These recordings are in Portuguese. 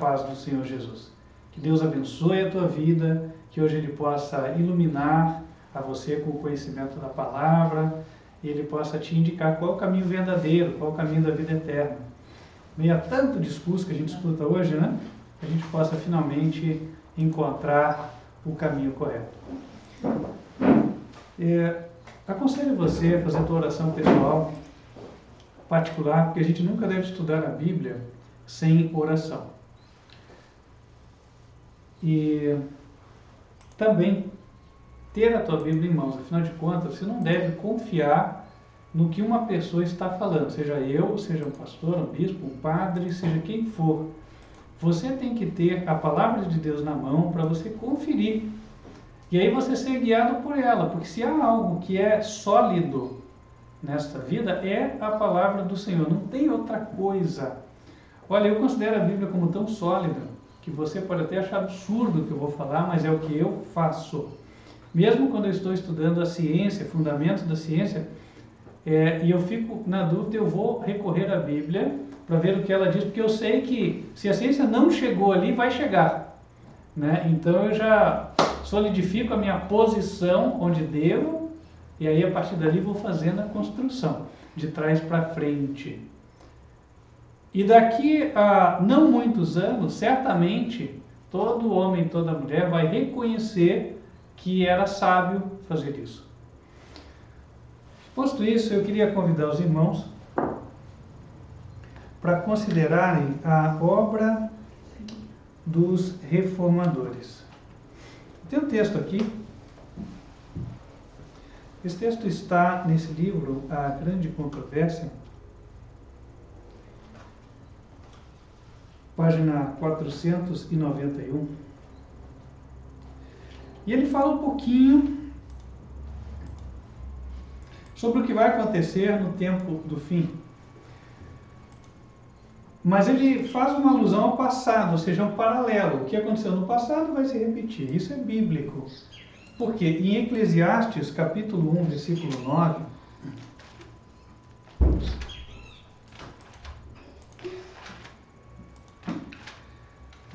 paz do Senhor Jesus. Que Deus abençoe a tua vida, que hoje Ele possa iluminar a você com o conhecimento da palavra, e Ele possa te indicar qual é o caminho verdadeiro, qual é o caminho da vida eterna. Meio a tanto discurso que a gente escuta hoje, né? Que a gente possa finalmente encontrar o caminho correto. Aconselho você a fazer a tua oração pessoal, particular, porque a gente nunca deve estudar a Bíblia sem oração. E também ter a tua Bíblia em mãos. Afinal de contas, você não deve confiar no que uma pessoa está falando, seja eu, seja um pastor, um bispo, um padre, seja quem for. Você tem que ter a palavra de Deus na mão para você conferir. E aí você ser guiado por ela, porque se há algo que é sólido nesta vida, é a palavra do Senhor, não tem outra coisa. Olha, eu considero a Bíblia como tão sólida, que você pode até achar absurdo o que eu vou falar, mas é o que eu faço. Mesmo quando eu estou estudando a ciência, fundamentos da ciência, e eu fico na dúvida, eu vou recorrer à Bíblia para ver o que ela diz, porque eu sei que se a ciência não chegou ali, vai chegar, né? Então eu já solidifico a minha posição onde devo, e aí a partir dali vou fazendo a construção, de trás para frente. E daqui a não muitos anos, certamente, todo homem, toda mulher vai reconhecer que era sábio fazer isso. Posto isso, eu queria convidar os irmãos para considerarem a obra dos reformadores. Tem um texto aqui. Esse texto está nesse livro, A Grande Controvérsia, página 491. E ele fala um pouquinho sobre o que vai acontecer no tempo do fim. Mas ele faz uma alusão ao passado, ou seja, um paralelo. O que aconteceu no passado vai se repetir. Isso é bíblico. Porque em Eclesiastes, capítulo 1, versículo 9,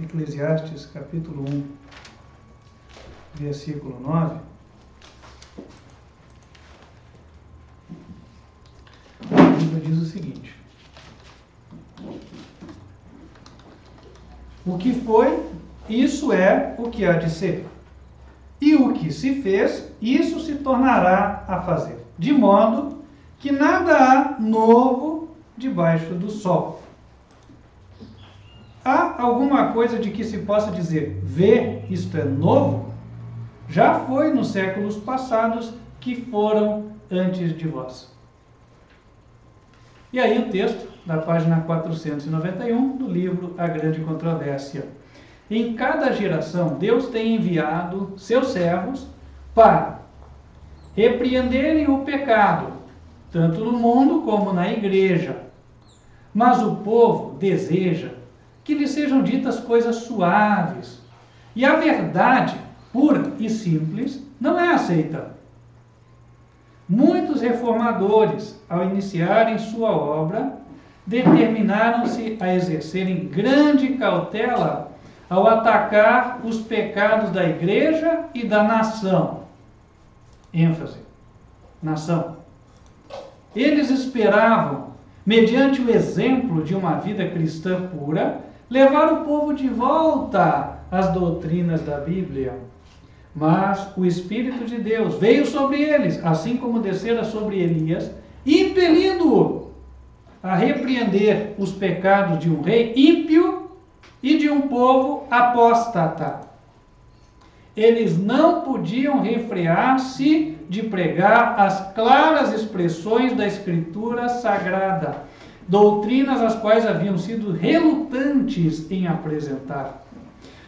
Eclesiastes, capítulo 1, versículo 9, a Bíblia diz o seguinte: o que foi, isso é o que há de ser. E o que se fez, isso se tornará a fazer. De modo que nada há novo debaixo do sol. Há alguma coisa de que se possa dizer, vê, isto é novo? Já foi nos séculos passados que foram antes de vós. E aí o texto da página 491 do livro A Grande Controvérsia. Em cada geração, Deus tem enviado seus servos para repreenderem o pecado, tanto no mundo como na igreja. Mas o povo deseja que lhe sejam ditas coisas suaves, e a verdade, pura e simples, não é aceita. Muitos reformadores, ao iniciarem sua obra, determinaram-se a exercerem grande cautela ao atacar os pecados da igreja e da nação. ênfase, nação. Eles esperavam, mediante o exemplo de uma vida cristã pura, levar o povo de volta às doutrinas da Bíblia. Mas o Espírito de Deus veio sobre eles, assim como descera sobre Elias, impelindo-o a repreender os pecados de um rei ímpio e de um povo apóstata. Eles não podiam refrear-se de pregar as claras expressões da Escritura Sagrada, doutrinas as quais haviam sido relutantes em apresentar.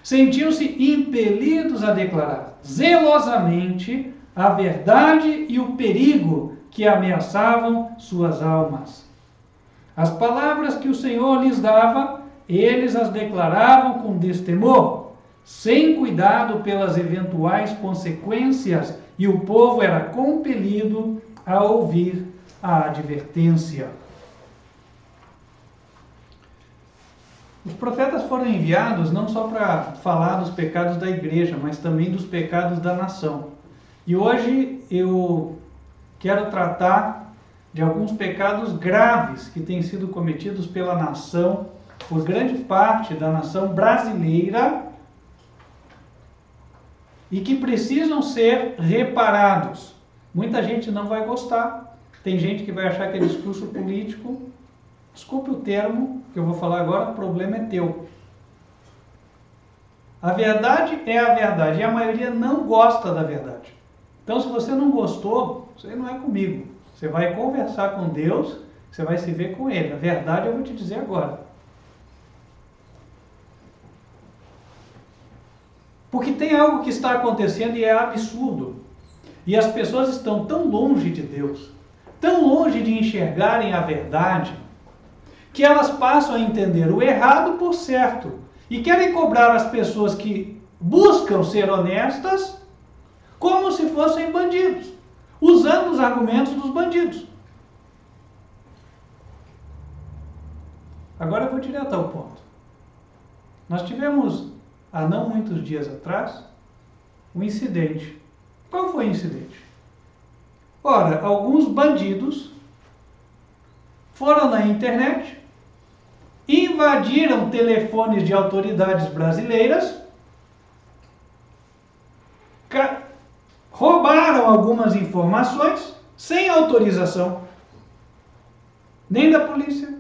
Sentiam-se impelidos a declarar zelosamente a verdade e o perigo que ameaçavam suas almas. As palavras que o Senhor lhes dava, eles as declaravam com destemor, sem cuidado pelas eventuais consequências, e o povo era compelido a ouvir a advertência. Os profetas foram enviados não só para falar dos pecados da igreja, mas também dos pecados da nação. E hoje eu quero tratar de alguns pecados graves que têm sido cometidos pela nação, por grande parte da nação brasileira, e que precisam ser reparados. Muita gente não vai gostar, tem gente que vai achar que é discurso político. Desculpe o termo que eu vou falar agora, o problema é teu. A verdade é a verdade, e a maioria não gosta da verdade. Então, se você não gostou, você não é comigo. Você vai conversar com Deus, você vai se ver com Ele. A verdade eu vou te dizer agora. Porque tem algo que está acontecendo e é absurdo. E as pessoas estão tão longe de Deus, tão longe de enxergarem a verdade, que elas passam a entender o errado por certo e querem cobrar as pessoas que buscam ser honestas como se fossem bandidos, usando os argumentos dos bandidos. Agora eu vou direto ao ponto. Nós tivemos, há não muitos dias atrás, um incidente. Qual foi o incidente? Ora, alguns bandidos foram na internet, invadiram telefones de autoridades brasileiras, roubaram algumas informações sem autorização, nem da polícia,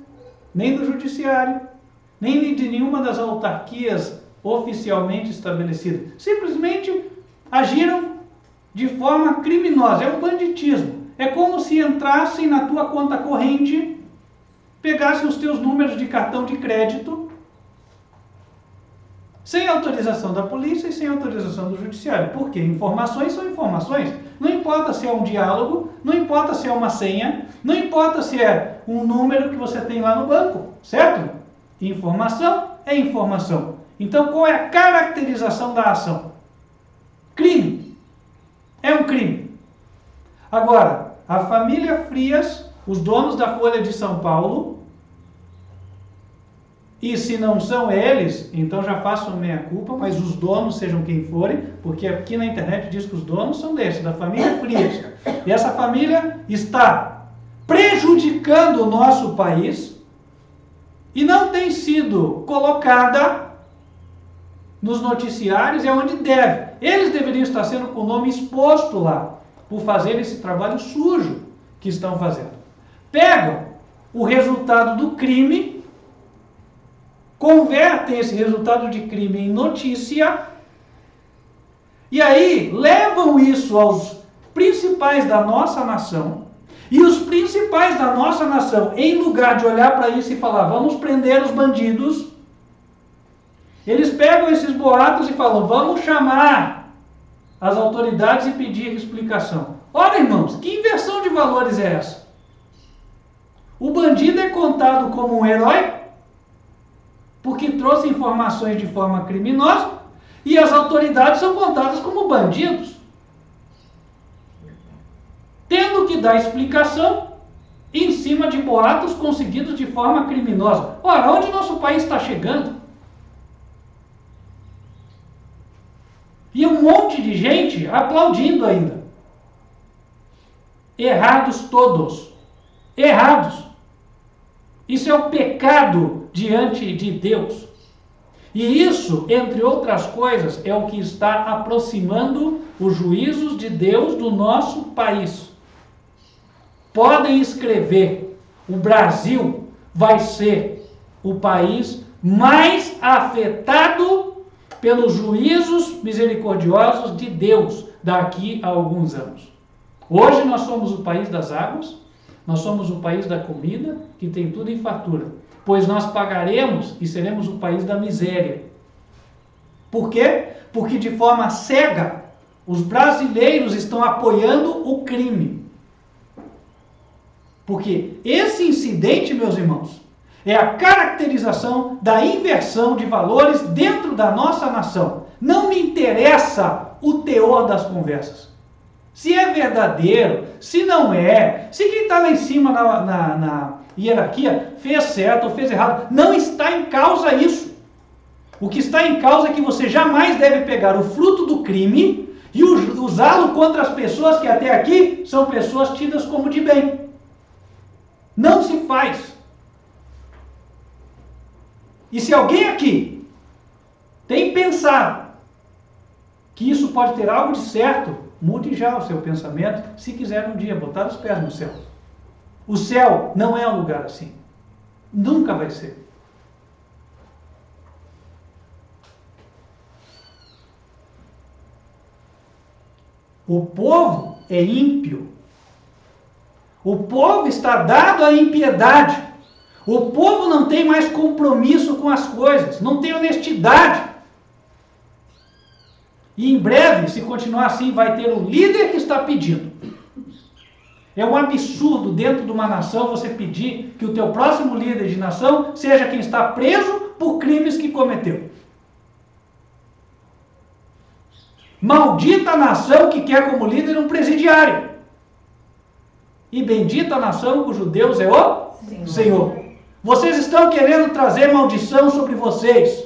nem do judiciário, nem de nenhuma das autarquias oficialmente estabelecidas. Simplesmente agiram de forma criminosa. É um banditismo. É como se entrassem na tua conta corrente, pegassem os teus números de cartão de crédito, sem autorização da polícia e sem autorização do judiciário. Por quê? Informações são informações. Não importa se é um diálogo, não importa se é uma senha, não importa se é um número que você tem lá no banco, certo? Informação é informação. Então, qual é a caracterização da ação? Crime. É um crime. Agora, a família Frias, os donos da Folha de São Paulo, e se não são eles, então já façam meia-culpa, mas os donos, sejam quem forem, porque aqui na internet diz que os donos são desses, da família Frias. E essa família está prejudicando o nosso país e não tem sido colocada nos noticiários, é onde deve. Eles deveriam estar sendo com o nome exposto lá, por fazer esse trabalho sujo que estão fazendo. Pegam o resultado do crime, convertem esse resultado de crime em notícia, e aí levam isso aos principais da nossa nação, e os principais da nossa nação, em lugar de olhar para isso e falar, vamos prender os bandidos, eles pegam esses boatos e falam, vamos chamar as autoridades e pedir explicação. Ora, irmãos, que inversão de valores é essa? O bandido é contado como um herói, porque trouxe informações de forma criminosa, e as autoridades são contadas como bandidos, tendo que dar explicação em cima de boatos conseguidos de forma criminosa. Ora, onde nosso país está chegando? E um monte de gente aplaudindo ainda. Errados todos. Errados. Isso é o pecado diante de Deus. E isso, entre outras coisas, é o que está aproximando os juízos de Deus do nosso país. Podem escrever, o Brasil vai ser o país mais afetado pelos juízos misericordiosos de Deus daqui a alguns anos. Hoje nós somos o país das águas, nós somos o país da comida, que tem tudo em fartura, pois nós pagaremos e seremos o país da miséria. Por quê? Porque de forma cega, os brasileiros estão apoiando o crime. Porque esse incidente, meus irmãos, é a caracterização da inversão de valores dentro da nossa nação. Não me interessa o teor das conversas. Se é verdadeiro, se não é, se quem está lá em cima hierarquia fez certo ou fez errado. Não está em causa isso. O que está em causa é que você jamais deve pegar o fruto do crime e usá-lo contra as pessoas que até aqui são pessoas tidas como de bem. Não se faz. E se alguém aqui tem pensado que isso pode ter algo de certo, mude já o seu pensamento, se quiser um dia botar os pés no céu. O céu não é um lugar assim. Nunca vai ser. O povo é ímpio. O povo está dado à impiedade. O povo não tem mais compromisso com as coisas, não tem honestidade. E em breve, se continuar assim, vai ter o líder que está pedindo. É um absurdo dentro de uma nação você pedir que o teu próximo líder de nação seja quem está preso por crimes que cometeu. Maldita a nação que quer como líder um presidiário. E bendita a nação cujo Deus é o Senhor. Vocês estão querendo trazer maldição sobre vocês.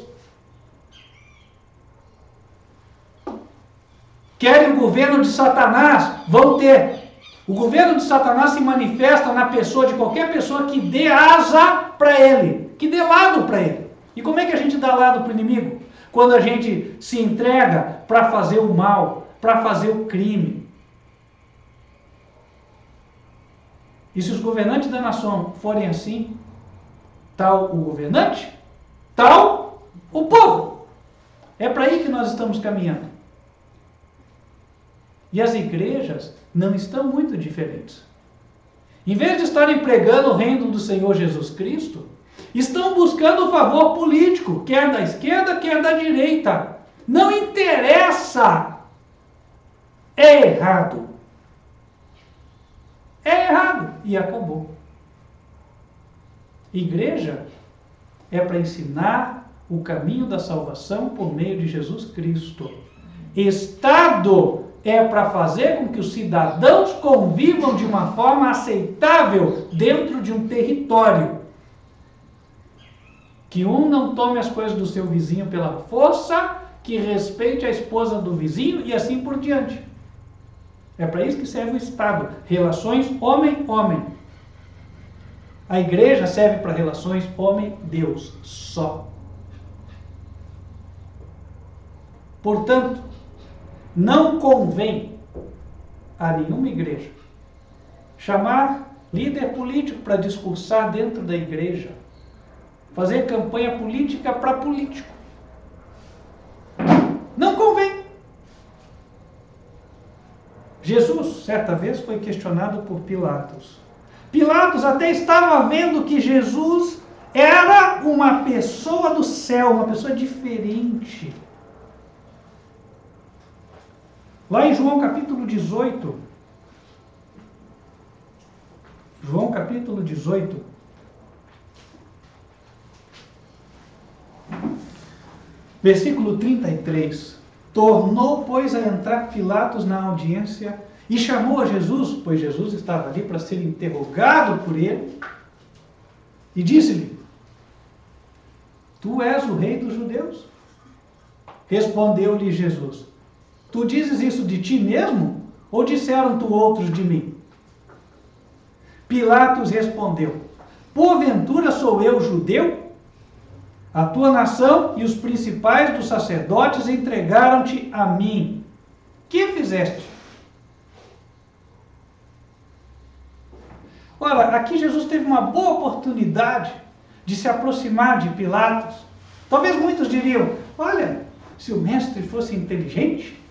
Querem o governo de Satanás? Vão ter. O governo de Satanás se manifesta na pessoa de qualquer pessoa que dê asa para ele, que dê lado para ele. E como é que a gente dá lado para o inimigo? Quando a gente se entrega para fazer o mal, para fazer o crime. E se os governantes da nação forem assim, tal o governante, tal o povo. É para aí que nós estamos caminhando. E as igrejas não estão muito diferentes. Em vez de estarem pregando o reino do Senhor Jesus Cristo, estão buscando o favor político, quer da esquerda, quer da direita. Não interessa. É errado. É errado. E acabou. Igreja é para ensinar o caminho da salvação por meio de Jesus Cristo. Estado é para fazer com que os cidadãos convivam de uma forma aceitável dentro de um território. Que um não tome as coisas do seu vizinho pela força, que respeite a esposa do vizinho e assim por diante. É para isso que serve o Estado. Relações homem-homem. A igreja serve para relações homem-Deus só. Portanto, não convém a nenhuma igreja chamar líder político para discursar dentro da igreja, fazer campanha política para político. Não convém. Jesus, certa vez, foi questionado por Pilatos. Pilatos até estava vendo que Jesus era uma pessoa do céu, uma pessoa diferente. Lá em João capítulo 18, versículo 33, tornou, pois, a entrar Pilatos na audiência e chamou a Jesus, pois Jesus estava ali para ser interrogado por ele, e disse-lhe: Tu és o rei dos judeus? Respondeu-lhe Jesus: Tu dizes isso de ti mesmo? Ou disseram-te outros de mim? Pilatos respondeu: Porventura sou eu judeu? A tua nação e os principais dos sacerdotes entregaram-te a mim. Que fizeste? Ora, aqui Jesus teve uma boa oportunidade de se aproximar de Pilatos. Talvez muitos diriam: olha, se o mestre fosse inteligente,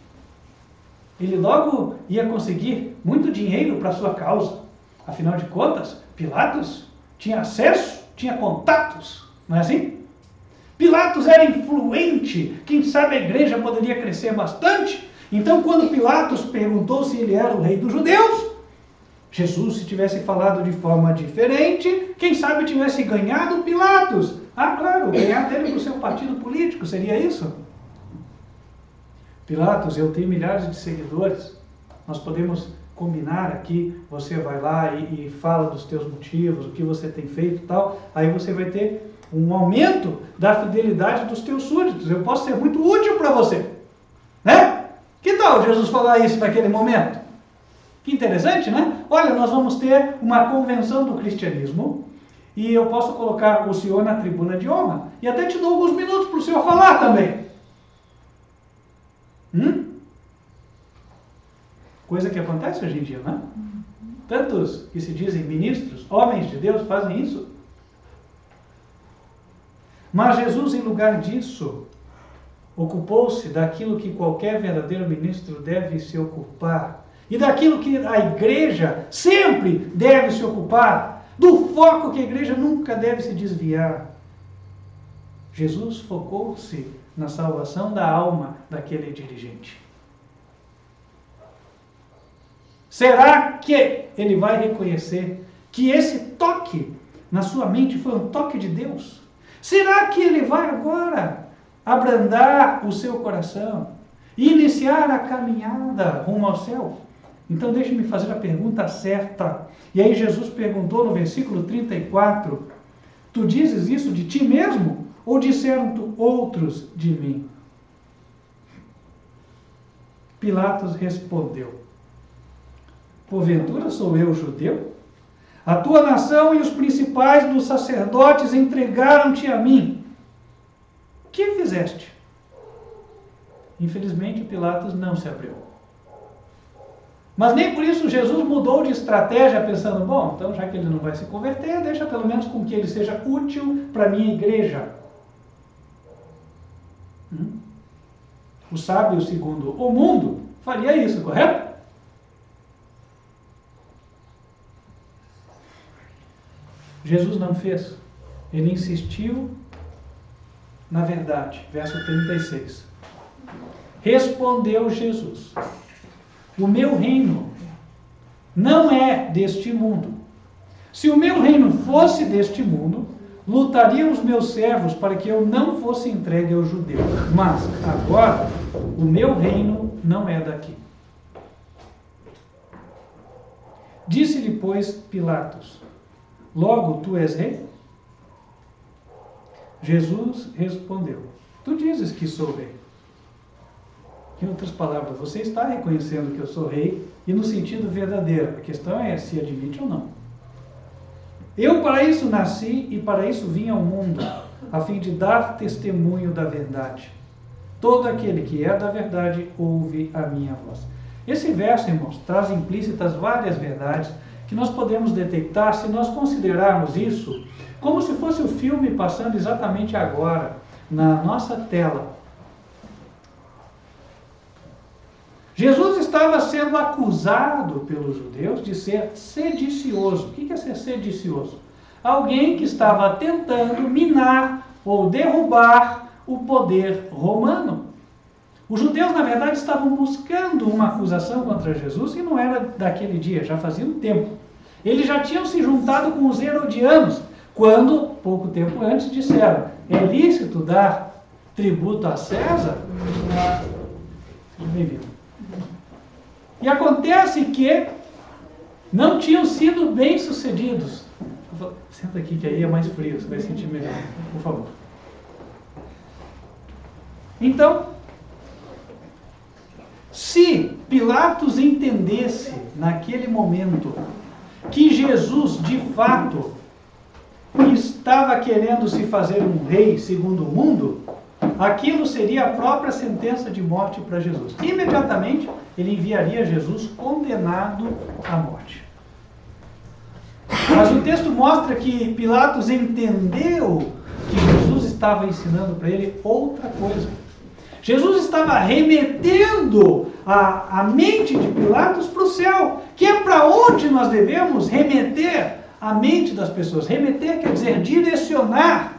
ele logo ia conseguir muito dinheiro para a sua causa. Afinal de contas, Pilatos tinha acesso, tinha contatos, não é assim? Pilatos era influente, quem sabe a igreja poderia crescer bastante. Então, quando Pilatos perguntou se ele era o rei dos judeus, Jesus, se tivesse falado de forma diferente, quem sabe tivesse ganhado Pilatos. Ah, claro, ganhar dele para o seu partido político, seria isso? Pilatos, eu tenho milhares de seguidores, nós podemos combinar aqui, você vai lá e fala dos teus motivos, o que você tem feito e tal, aí você vai ter um aumento da fidelidade dos teus súditos. Eu posso ser muito útil para você, né? Que tal Jesus falar isso naquele momento? Que interessante, né? Olha, nós vamos ter uma convenção do cristianismo e eu posso colocar o senhor na tribuna de honra e até te dou alguns minutos para o senhor falar também. Coisa que acontece hoje em dia, né? Tantos que se dizem ministros, homens de Deus, fazem isso. Mas Jesus, em lugar disso, ocupou-se daquilo que qualquer verdadeiro ministro deve se ocupar. E daquilo que a igreja sempre deve se ocupar. Do foco que a igreja nunca deve se desviar. Jesus focou-se na salvação da alma daquele dirigente. Será que ele vai reconhecer que esse toque na sua mente foi um toque de Deus? Será que ele vai agora abrandar o seu coração e iniciar a caminhada rumo ao céu? Então deixe-me fazer a pergunta certa. E aí Jesus perguntou no versículo 34, tu dizes isso de ti mesmo ou disseram outros de mim? Pilatos respondeu, porventura sou eu judeu? A tua nação e os principais dos sacerdotes entregaram-te a mim. O que fizeste? Infelizmente, Pilatos não se abriu. Mas nem por isso Jesus mudou de estratégia, pensando, bom, então já que ele não vai se converter, deixa pelo menos com que ele seja útil para a minha igreja. O sábio, segundo o mundo, faria isso, correto? Jesus não fez. Ele insistiu na verdade. Verso 36. Respondeu Jesus, o meu reino não é deste mundo. Se o meu reino fosse deste mundo, lutariam os meus servos para que eu não fosse entregue aos judeus. Mas agora, o meu reino não é daqui. Disse-lhe, pois, Pilatos, logo tu és rei? Jesus respondeu, tu dizes que sou rei. Em outras palavras, você está reconhecendo que eu sou rei e no sentido verdadeiro. A questão é se admite ou não. Eu para isso nasci e para isso vim ao mundo, a fim de dar testemunho da verdade. Todo aquele que é da verdade ouve a minha voz. Esse verso, irmãos, traz implícitas várias verdades que nós podemos detectar se nós considerarmos isso como se fosse o filme passando exatamente agora na nossa tela. Jesus estava sendo acusado pelos judeus de ser sedicioso. O que é ser sedicioso? Alguém que estava tentando minar ou derrubar o poder romano. Os judeus, na verdade, estavam buscando uma acusação contra Jesus e não era daquele dia, já fazia um tempo. Eles já tinham se juntado com os herodianos, quando, pouco tempo antes, disseram, é lícito dar tributo a César? Seja bem-vindo. E acontece que não tinham sido bem-sucedidos. Senta aqui que aí é mais frio, você vai sentir melhor, por favor. Então, se Pilatos entendesse naquele momento que Jesus, de fato, estava querendo se fazer um rei segundo o mundo, aquilo seria a própria sentença de morte para Jesus. Imediatamente, ele enviaria Jesus condenado à morte. Mas o texto mostra que Pilatos entendeu que Jesus estava ensinando para ele outra coisa. Jesus estava remetendo a mente de Pilatos para o céu, que é para onde nós devemos remeter a mente das pessoas. Remeter quer dizer direcionar.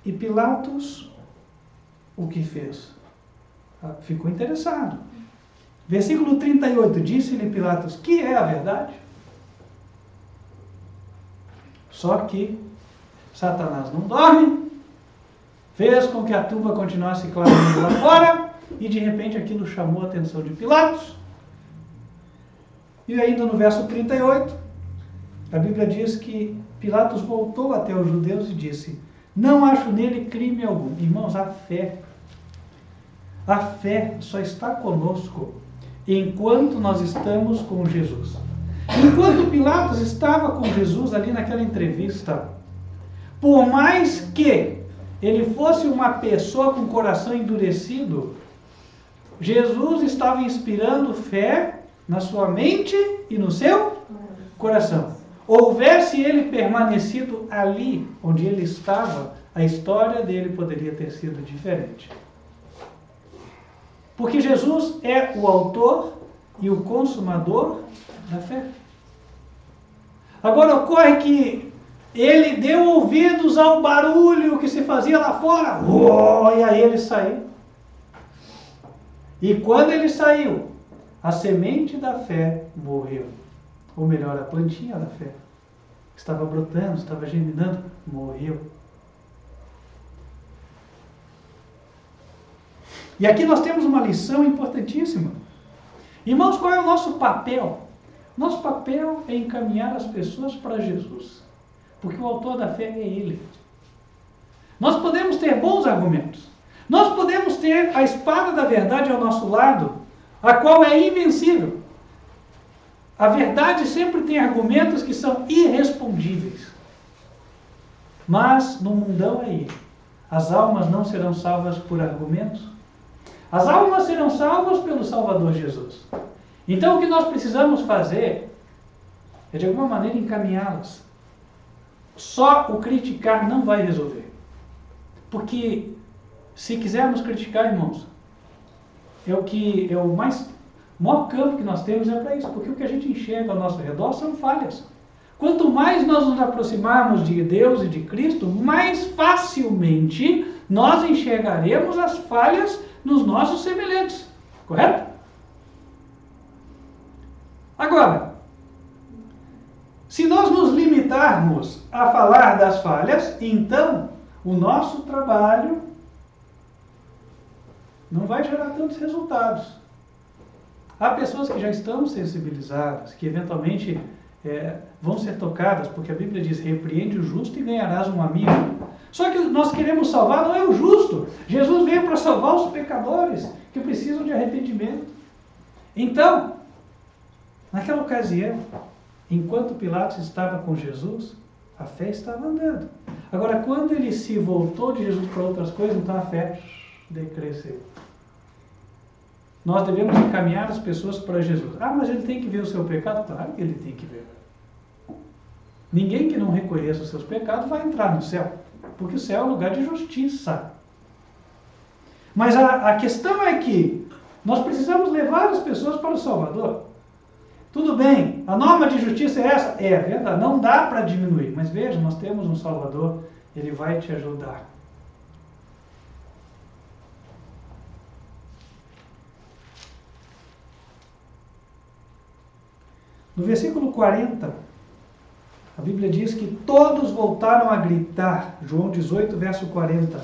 E Pilatos, o que fez? Ficou interessado. Versículo 38, disse-lhe Pilatos, que é a verdade? Só que Satanás não dorme, fez com que a tumba continuasse clamando lá fora, e de repente aquilo chamou a atenção de Pilatos. E ainda no verso 38, a Bíblia diz que Pilatos voltou até os judeus e disse: não acho nele crime algum. Irmãos, a fé só está conosco enquanto nós estamos com Jesus. Enquanto Pilatos estava com Jesus ali naquela entrevista, por mais que ele fosse uma pessoa com o coração endurecido, Jesus estava inspirando fé na sua mente e no seu coração. Houvesse ele permanecido ali onde ele estava, a história dele poderia ter sido diferente. Porque Jesus é o autor e o consumador da fé. Agora ocorre que ele deu ouvidos ao barulho que se fazia lá fora. E aí ele saiu. E quando ele saiu, a semente da fé morreu. Ou melhor, a plantinha da fé. Estava brotando, estava germinando, morreu. E aqui nós temos uma lição importantíssima. Irmãos, qual é o nosso papel? Nosso papel é encaminhar as pessoas para Jesus. Porque o autor da fé é Ele. Nós podemos ter bons argumentos. Nós podemos ter a espada da verdade ao nosso lado, a qual é invencível. A verdade sempre tem argumentos que são irrespondíveis. Mas no mundão aí, as almas não serão salvas por argumentos. As almas serão salvas pelo Salvador Jesus. Então o que nós precisamos fazer é de alguma maneira encaminhá-las. Só o criticar não vai resolver. Porque se quisermos criticar, irmãos, o maior campo que nós temos é para isso. Porque o que a gente enxerga ao nosso redor são falhas. Quanto mais nós nos aproximarmos de Deus e de Cristo, mais facilmente nós enxergaremos as falhas nos nossos semelhantes. Correto? Agora, se nós nos limitarmos a falar das falhas, então o nosso trabalho não vai gerar tantos resultados. Há pessoas que já estão sensibilizadas, que eventualmente vão ser tocadas, porque a Bíblia diz: repreende o justo e ganharás um amigo. Só que nós queremos salvar não é o justo. Jesus veio para salvar os pecadores que precisam de arrependimento. Então, naquela ocasião, enquanto Pilatos estava com Jesus, a fé estava andando. Agora, quando ele se voltou de Jesus para outras coisas, então a fé decresceu. Nós devemos encaminhar as pessoas para Jesus. Ah, mas ele tem que ver o seu pecado? Claro que ele tem que ver. Ninguém que não reconheça os seus pecados vai entrar no céu, porque o céu é um lugar de justiça. Mas a questão é que nós precisamos levar as pessoas para o Salvador. Tudo bem, a norma de justiça é essa? É verdade, não dá para diminuir. Mas veja, nós temos um Salvador, ele vai te ajudar. No versículo 40, a Bíblia diz que todos voltaram a gritar, João 18, verso 40,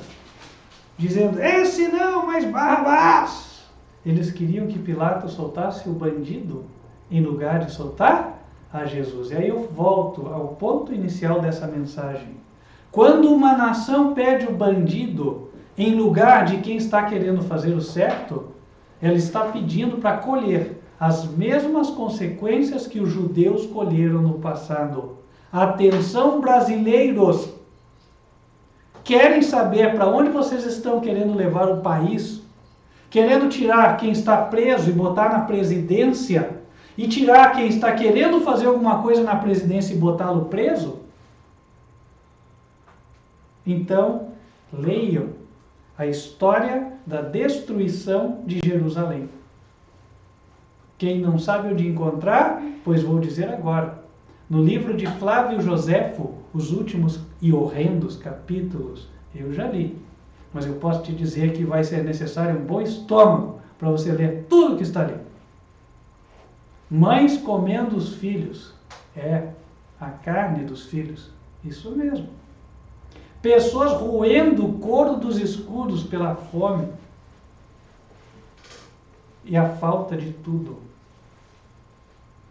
dizendo: esse não, mas Barrabás! Eles queriam que Pilatos soltasse o bandido em lugar de soltar a Jesus. E aí eu volto ao ponto inicial dessa mensagem. Quando uma nação pede o bandido em lugar de quem está querendo fazer o certo, ela está pedindo para colher as mesmas consequências que os judeus colheram no passado. Atenção, brasileiros! Querem saber para onde vocês estão querendo levar o país? Querendo tirar quem está preso e botar na presidência? E tirar quem está querendo fazer alguma coisa na presidência e botá-lo preso? Então, leiam a história da destruição de Jerusalém. Quem não sabe onde encontrar, pois vou dizer agora. No livro de Flávio Joséfo, os últimos e horrendos capítulos, eu já li. Mas eu posso te dizer que vai ser necessário um bom estômago para você ler tudo que está ali. Mães comendo os filhos. A carne dos filhos. Isso mesmo. Pessoas roendo o couro dos escudos pela fome. e a falta de tudo.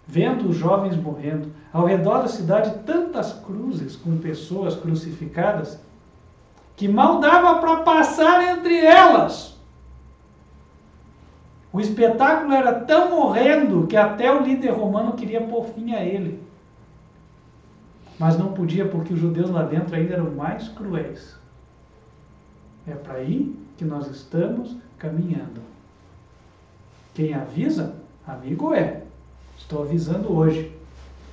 Vendo os jovens morrendo, ao redor da cidade tantas cruzes com pessoas crucificadas, que mal dava para passar entre elas. O espetáculo era tão horrendo que até o líder romano queria pôr fim a ele. Mas não podia, porque os judeus lá dentro ainda eram mais cruéis. É para aí que nós estamos caminhando. Quem avisa, amigo é. Estou avisando hoje.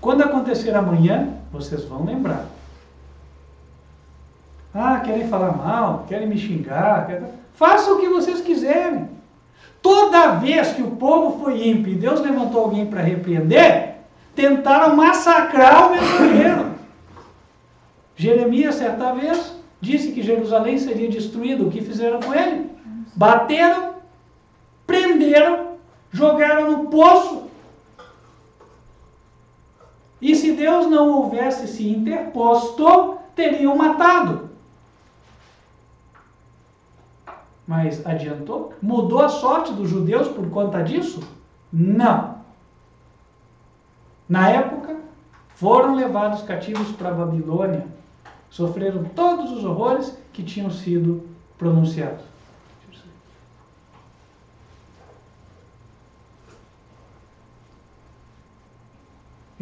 Quando acontecer amanhã, vocês vão lembrar. Ah, querem falar mal, querem me xingar. Façam o que vocês quiserem. Toda vez que o povo foi ímpio e Deus levantou alguém para repreender, tentaram massacrar o mensageiro. Jeremias, certa vez, disse que Jerusalém seria destruída. O que fizeram com ele? Bateram, prenderam, jogaram no poço. E se Deus não houvesse se interposto, teriam matado. Mas adiantou? Mudou a sorte dos judeus por conta disso? Não. Na época, foram levados cativos para a Babilônia. Sofreram todos os horrores que tinham sido pronunciados.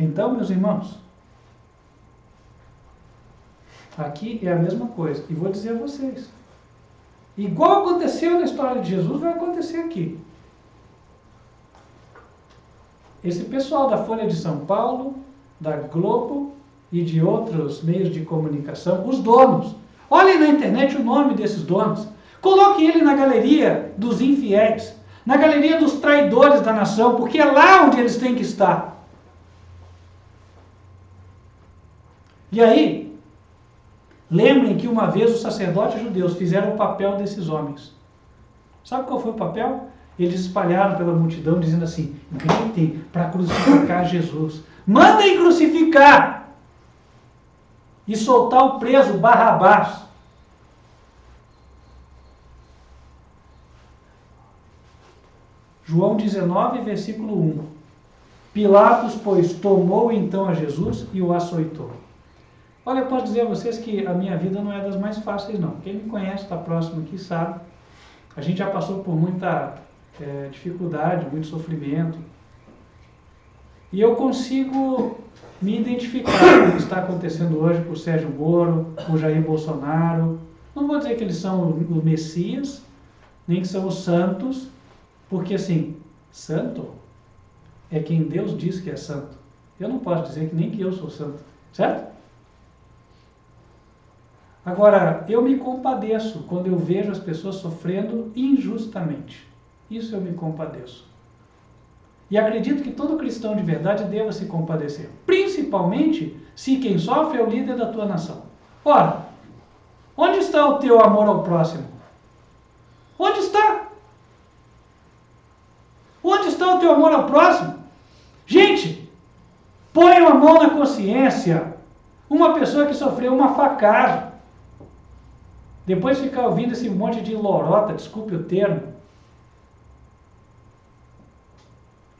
Então, meus irmãos, aqui é a mesma coisa. E vou dizer a vocês. Igual aconteceu na história de Jesus, vai acontecer aqui. Esse pessoal da Folha de São Paulo, da Globo e de outros meios de comunicação, os donos. Olhem na internet o nome desses donos. Coloque ele na galeria dos infiéis, na galeria dos traidores da nação, porque é lá onde eles têm que estar. E aí, lembrem que uma vez os sacerdotes judeus fizeram o papel desses homens. Sabe qual foi o papel? Eles espalharam pela multidão dizendo assim: gritem para crucificar Jesus. Mandem crucificar! E soltar o preso Barrabás. João 19, versículo 1. Pilatos, pois, tomou então a Jesus e o açoitou. Olha, eu posso dizer a vocês que a minha vida não é das mais fáceis, não. Quem me conhece, está próximo aqui, sabe. A gente já passou por muita dificuldade, muito sofrimento. E eu consigo me identificar com o que está acontecendo hoje com o Sérgio Moro, com o Jair Bolsonaro. Não vou dizer que eles são o Messias, nem que são os santos, porque assim, santo é quem Deus diz que é santo. Eu não posso dizer que nem que eu sou santo, certo? Agora, eu me compadeço quando eu vejo as pessoas sofrendo injustamente. Isso eu me compadeço. E acredito que todo cristão de verdade deva se compadecer. Principalmente se quem sofre é o líder da tua nação. Ora, onde está o teu amor ao próximo? Onde está? Onde está o teu amor ao próximo? Gente, ponham a mão na consciência. Uma pessoa que sofreu uma facada. Depois ficar ouvindo esse monte de lorota, desculpe o termo.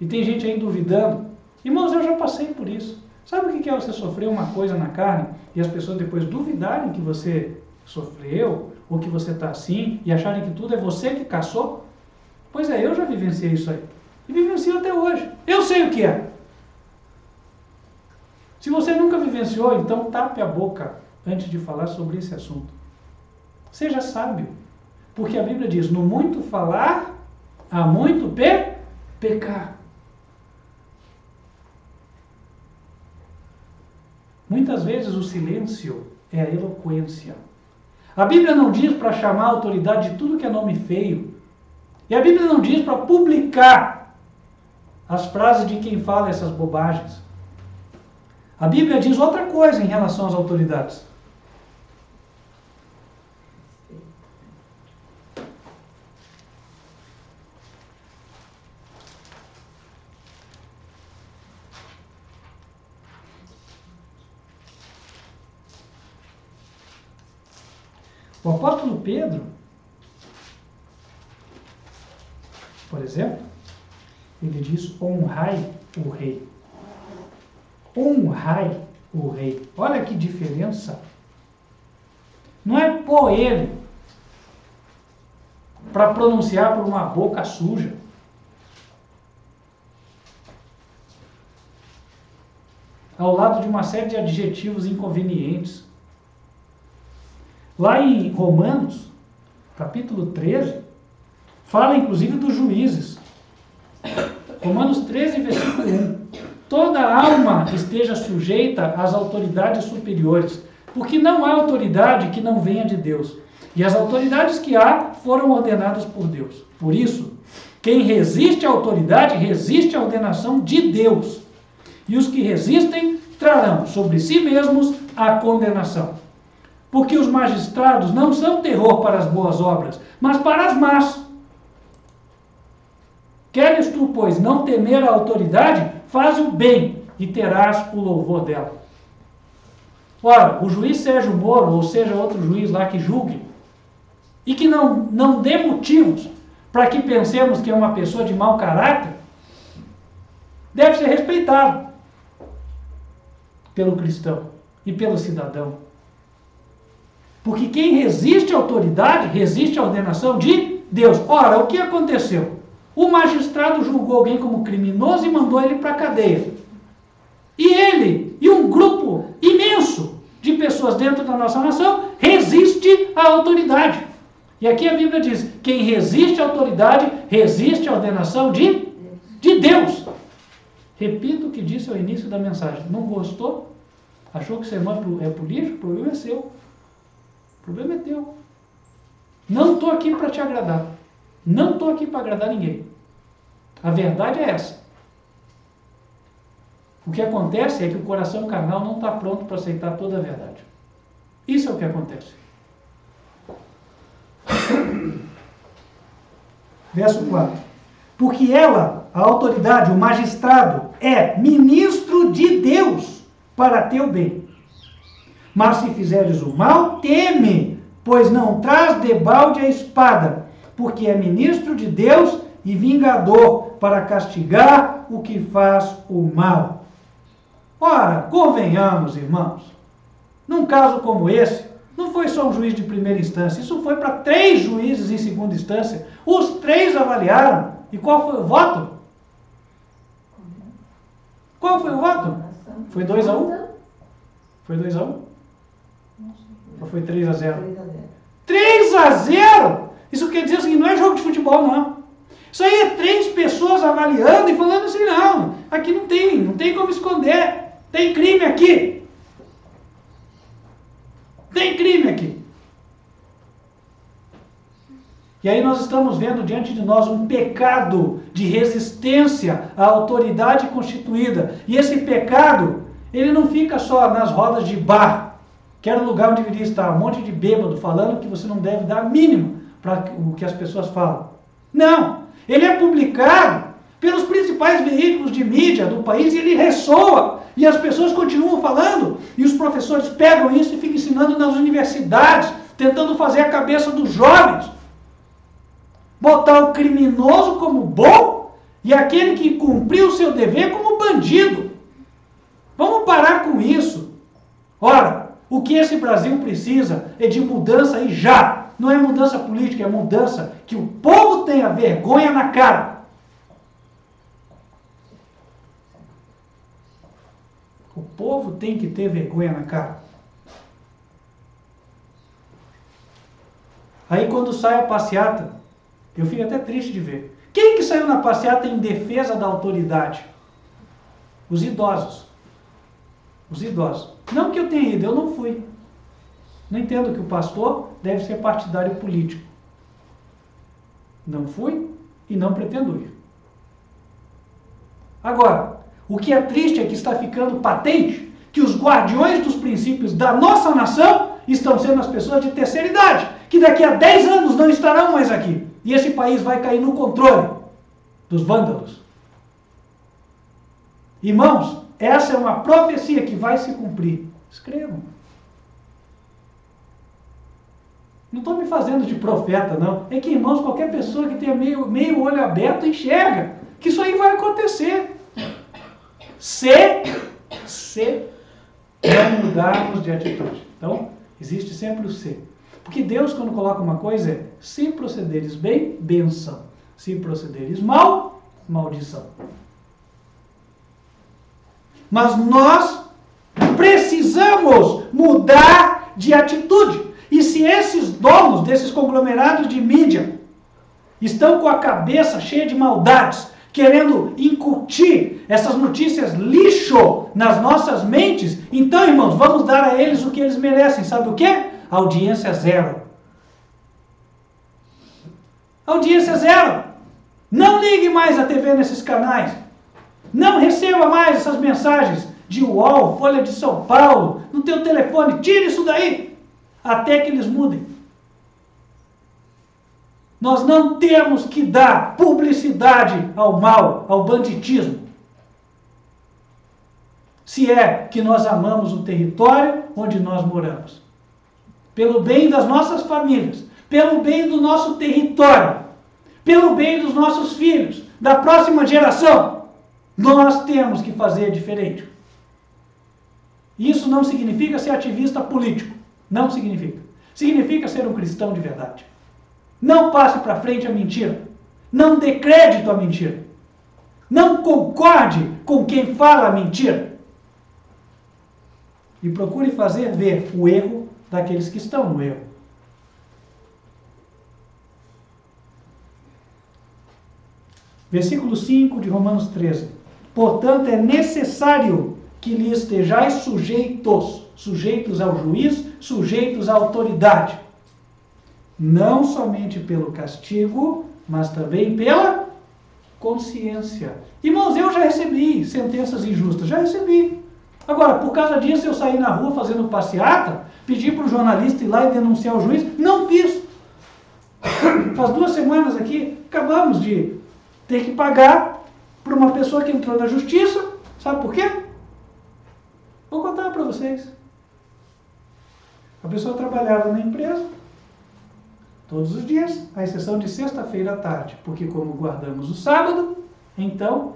E tem gente aí duvidando. Irmãos, eu já passei por isso. Sabe o que é você sofrer uma coisa na carne e as pessoas depois duvidarem que você sofreu, ou que você está assim, e acharem que tudo é você que caçou? Pois é, eu já vivenciei isso aí. E vivencio até hoje. Eu sei o que é. Se você nunca vivenciou, então tape a boca antes de falar sobre esse assunto. Seja sábio. Porque a Bíblia diz, no muito falar, há muito pecar. Muitas vezes o silêncio é a eloquência. A Bíblia não diz para chamar a autoridade de tudo que é nome feio. E a Bíblia não diz para publicar as frases de quem fala essas bobagens. A Bíblia diz outra coisa em relação às autoridades. O apóstolo Pedro, por exemplo, Ele diz: honrai o rei. Honrai o rei. Olha que diferença. Não é pôr ele para pronunciar por uma boca suja. Ao lado de uma série de adjetivos inconvenientes. Lá em Romanos, capítulo 13, fala inclusive dos juízes. Romanos 13, versículo 1. Toda alma esteja sujeita às autoridades superiores, porque não há autoridade que não venha de Deus. E as autoridades que há foram ordenadas por Deus. Por isso, quem resiste à autoridade, resiste à ordenação de Deus. E os que resistem trarão sobre si mesmos a condenação. Porque os magistrados não são terror para as boas obras, mas para as más. Queres tu, pois, não temer a autoridade? Faz o bem e terás o louvor dela. Ora, o juiz Sérgio Moro, ou seja, outro juiz lá que julgue, e que não dê motivos para que pensemos que é uma pessoa de mau caráter, deve ser respeitado pelo cristão e pelo cidadão. Porque quem resiste à autoridade, resiste à ordenação de Deus. Ora, o que aconteceu? O magistrado julgou alguém como criminoso e mandou ele para a cadeia. E ele e um grupo imenso de pessoas dentro da nossa nação resiste à autoridade. E aqui a Bíblia diz, quem resiste à autoridade, resiste à ordenação de Deus. Repito o que disse ao início da mensagem. Não gostou? Achou que o sermão é político? O problema é seu. O problema é teu. Não estou aqui para te agradar. Não estou aqui para agradar ninguém. A verdade é essa. O que acontece é que o coração carnal não está pronto para aceitar toda a verdade. Isso é o que acontece. Verso 4. Porque ela, a autoridade, o magistrado, é ministro de Deus para teu bem. Mas se fizeres o mal, teme, pois não traz debalde a espada, porque é ministro de Deus e vingador para castigar o que faz o mal. Ora, convenhamos, irmãos, num caso como esse, não foi só um juiz de primeira instância, isso foi para 3 juízes em segunda instância. Os 3 avaliaram. E qual foi o voto? Qual foi o voto? Foi 2-1? Foi 2-1? Ou foi 3-0? 3-0? Isso quer dizer assim, não é jogo de futebol, não. Isso aí é 3 pessoas avaliando e falando assim, não, aqui não tem como esconder. Tem crime aqui. Tem crime aqui. E aí nós estamos vendo diante de nós um pecado de resistência à autoridade constituída. E esse pecado, ele não fica só nas rodas de bar, que era o lugar onde deveria estar um monte de bêbado falando que você não deve dar mínimo para o que as pessoas falam. Não, ele é publicado pelos principais veículos de mídia do país e ele ressoa. E as pessoas continuam falando e os professores pegam isso e ficam ensinando nas universidades, tentando fazer a cabeça dos jovens. Botar o criminoso como bom e aquele que cumpriu o seu dever como bandido. Vamos parar com isso. Ora, o que esse Brasil precisa é de mudança e já. Não é mudança política, é mudança que o povo tenha vergonha na cara. O povo tem que ter vergonha na cara. Aí quando sai a passeata, eu fico até triste de ver. Quem que saiu na passeata em defesa da autoridade? Os idosos. Os idosos. Não que eu tenha ido, eu não fui. Não entendo que o pastor deve ser partidário político. Não fui e não pretendo ir. Agora, o que é triste é que está ficando patente que os guardiões dos princípios da nossa nação estão sendo as pessoas de terceira idade, que daqui a 10 anos não estarão mais aqui. E esse país vai cair no controle dos vândalos. Irmãos, essa é uma profecia que vai se cumprir. Escrevam. Não estou me fazendo de profeta, não. É que, irmãos, qualquer pessoa que tenha meio olho aberto enxerga. que isso aí vai acontecer. Se não mudarmos de atitude. Então, existe sempre o se. Porque Deus, quando coloca uma coisa, é: se procederes bem, bênção. Se procederes mal, maldição. Mas nós precisamos mudar de atitude. E se esses donos desses conglomerados de mídia estão com a cabeça cheia de maldades, querendo incutir essas notícias lixo nas nossas mentes, então, irmãos, vamos dar a eles o que eles merecem. Sabe o quê? Audiência zero. Audiência zero. Não ligue mais a TV nesses canais. Não receba mais essas mensagens de UOL, Folha de São Paulo, no teu telefone. Tire isso daí, até que eles mudem. Nós não temos que dar publicidade ao mal, ao banditismo. Se é que nós amamos o território onde nós moramos. Pelo bem das nossas famílias, pelo bem do nosso território, pelo bem dos nossos filhos, da próxima geração, nós temos que fazer diferente. Isso não significa ser ativista político. Não significa. Significa ser um cristão de verdade. Não passe para frente a mentira. Não dê crédito à mentira. Não concorde com quem fala a mentira. E procure fazer ver o erro daqueles que estão no erro. Versículo 5 de Romanos 13. Portanto, é necessário que lhe estejais sujeitos ao juiz, sujeitos à autoridade. Não somente pelo castigo, mas também pela consciência. Irmãos, eu já recebi sentenças injustas, já recebi. Agora, por causa disso, eu saí na rua fazendo passeata, pedi para o jornalista ir lá e denunciar o juiz, não fiz. Faz 2 semanas aqui, acabamos de ter que pagar para uma pessoa que entrou na justiça. Sabe por quê? Vou contar para vocês. A pessoa trabalhava na empresa todos os dias, à exceção de sexta-feira à tarde, porque como guardamos o sábado, então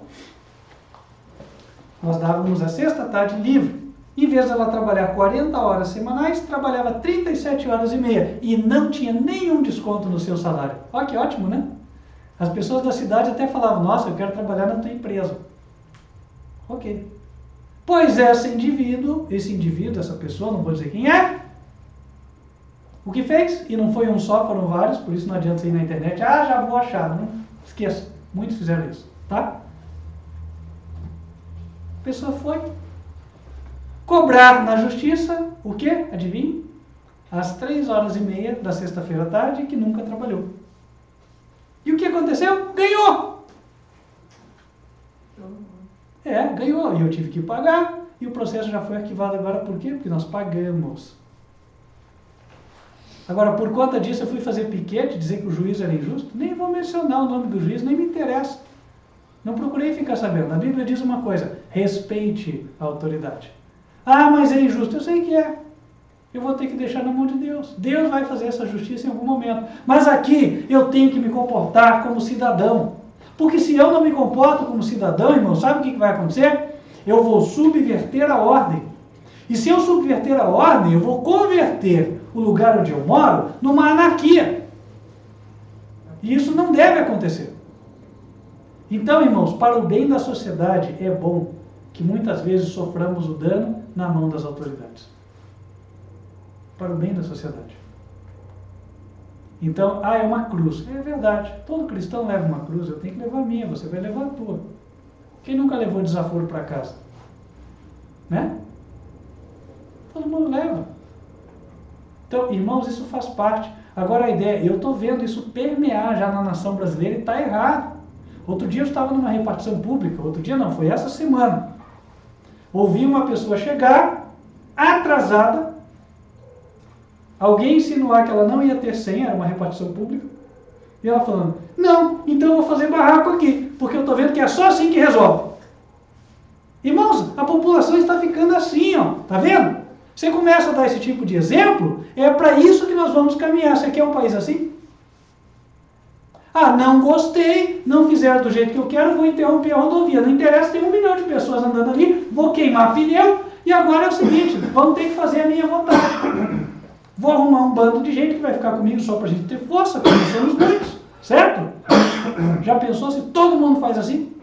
nós dávamos a sexta à tarde livre. Em vez de ela trabalhar 40 horas semanais, trabalhava 37 horas e meia e não tinha nenhum desconto no seu salário. Olha que ótimo, né? As pessoas da cidade até falavam: nossa, eu quero trabalhar na tua empresa. Ok. Pois esse indivíduo, essa pessoa, não vou dizer quem é, o que fez? E não foi um só, foram vários, por isso não adianta você ir na internet: ah, já vou achar. Não esqueça, muitos fizeram isso, tá? A pessoa foi cobrar na justiça, o quê? Adivinhe? Às 3 horas e meia da sexta-feira à tarde, que nunca trabalhou. E o que aconteceu? Ganhou! Ganhou. E eu tive que pagar, e o processo já foi arquivado agora. Por quê? Porque nós pagamos. Agora, por conta disso, eu fui fazer piquete, dizer que o juiz era injusto. Nem vou mencionar o nome do juiz, nem me interessa. Não procurei ficar sabendo. A Bíblia diz uma coisa: respeite a autoridade. Ah, mas é injusto. Eu sei que é. Eu vou ter que deixar na mão de Deus. Deus vai fazer essa justiça em algum momento. Mas aqui eu tenho que me comportar como cidadão. Porque se eu não me comporto como cidadão, irmão, sabe o que vai acontecer? Eu vou subverter a ordem. E se eu subverter a ordem, eu vou converter o lugar onde eu moro numa anarquia. E isso não deve acontecer. Então, irmãos, para o bem da sociedade, é bom que muitas vezes soframos o dano na mão das autoridades. Para o bem da sociedade. Então, é uma cruz. É verdade. Todo cristão leva uma cruz. Eu tenho que levar a minha, você vai levar a tua. Quem nunca levou desaforo para casa? Né? Todo mundo leva. Então, irmãos, isso faz parte. Agora a ideia, eu estou vendo isso permear já na nação brasileira e está errado. Outro dia eu estava numa repartição pública, outro dia não, foi essa semana. Ouvi uma pessoa chegar, atrasada, alguém insinuar que ela não ia ter senha, era uma repartição pública, e ela falando: não, então eu vou fazer barraco aqui, porque eu estou vendo que é só assim que resolve. Irmãos, a população está ficando assim, ó, tá vendo? Você começa a dar esse tipo de exemplo, é para isso que nós vamos caminhar. Você quer um país assim? Ah, não gostei, não fizeram do jeito que eu quero, vou interromper a rodovia. Não interessa, tem 1 milhão de pessoas andando ali, vou queimar pneu, e agora é o seguinte, vamos ter que fazer a minha vontade. Vou arrumar um bando de gente que vai ficar comigo só pra gente ter força, porque nós somos muitos, certo? Já pensou se todo mundo faz assim?